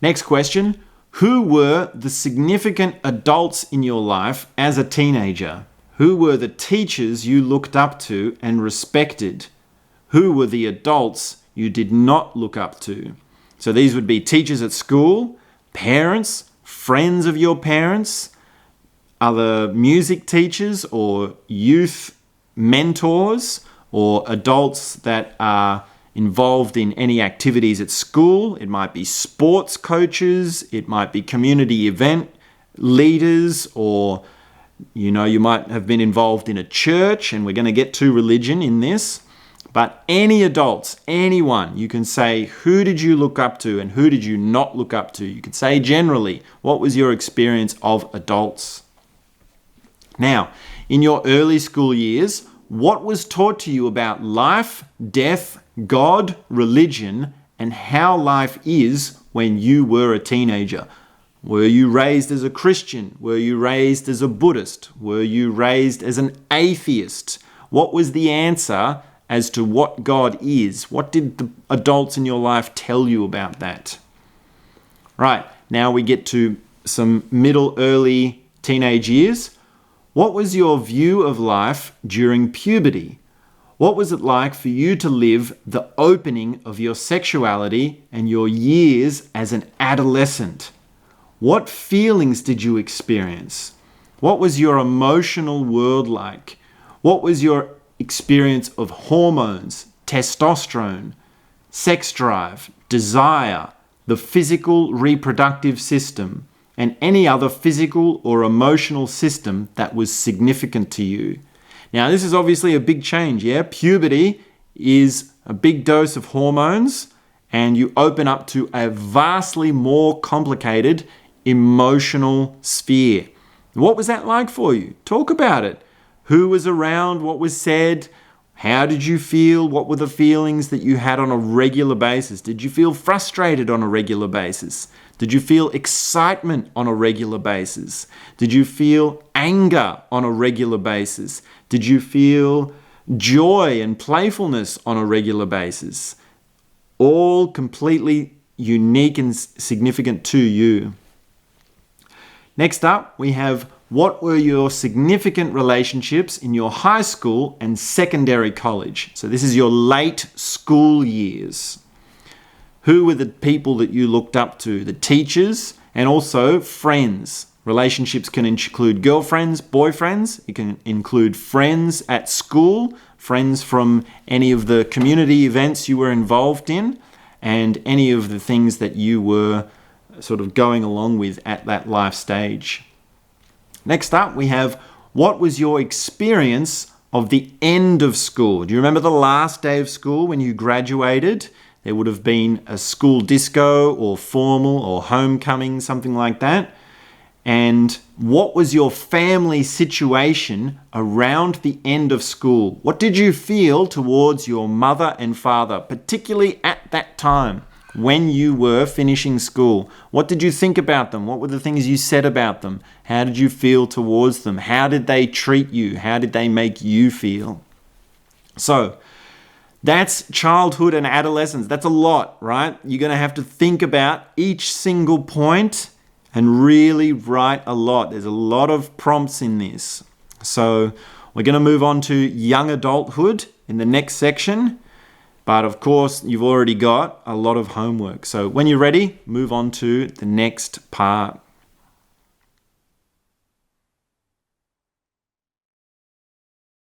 Next question. Who were the significant adults in your life as a teenager? Who were the teachers you looked up to and respected? Who were the adults you did not look up to? So these would be teachers at school, parents, friends of your parents, other music teachers or youth mentors, or adults that are involved in any activities at school. It might be sports coaches, it might be community event leaders, or you might have been involved in a church, and we're going to get to religion in this. But any adults, anyone, you can say, who did you look up to and who did you not look up to? You could say generally, what was your experience of adults? Now, in your early school years, what was taught to you about life, death, God, religion, and how life is when you were a teenager? Were you raised as a Christian? Were you raised as a Buddhist? Were you raised as an atheist? What was the answer as to what God is? What did the adults in your life tell you about that? Right, now we get to some middle, early teenage years. What was your view of life during puberty? What was it like for you to live the opening of your sexuality and your years as an adolescent? What feelings did you experience? What was your emotional world like? What was your experience of hormones, testosterone, sex drive, desire, the physical reproductive system, and any other physical or emotional system that was significant to you? Now, this is obviously a big change, yeah? Puberty is a big dose of hormones, and you open up to a vastly more complicated emotional sphere. What was that like for you? Talk about it. Who was around? What was said? How did you feel? What were the feelings that you had on a regular basis? Did you feel frustrated on a regular basis? Did you feel excitement on a regular basis? Did you feel anger on a regular basis? Did you feel joy and playfulness on a regular basis? All completely unique and significant to you. Next up, we have what were your significant relationships in your high school and secondary college? So this is your late school years. Who were the people that you looked up to? The teachers and also friends. Relationships can include girlfriends, boyfriends. It can include friends at school, friends from any of the community events you were involved in, and any of the things that you were sort of going along with at that life stage. Next up, we have what was your experience of the end of school? Do you remember the last day of school when you graduated? There would have been a school disco or formal or homecoming, something like that. And what was your family situation around the end of school? What did you feel towards your mother and father, particularly at that time when you were finishing school? What did you think about them? What were the things you said about them? How did you feel towards them? How did they treat you? How did they make you feel? So, that's childhood and adolescence. That's a lot, right? You're going to have to think about each single point and really write a lot. There's a lot of prompts in this. So we're going to move on to young adulthood in the next section. But of course, you've already got a lot of homework. So when you're ready, move on to the next part.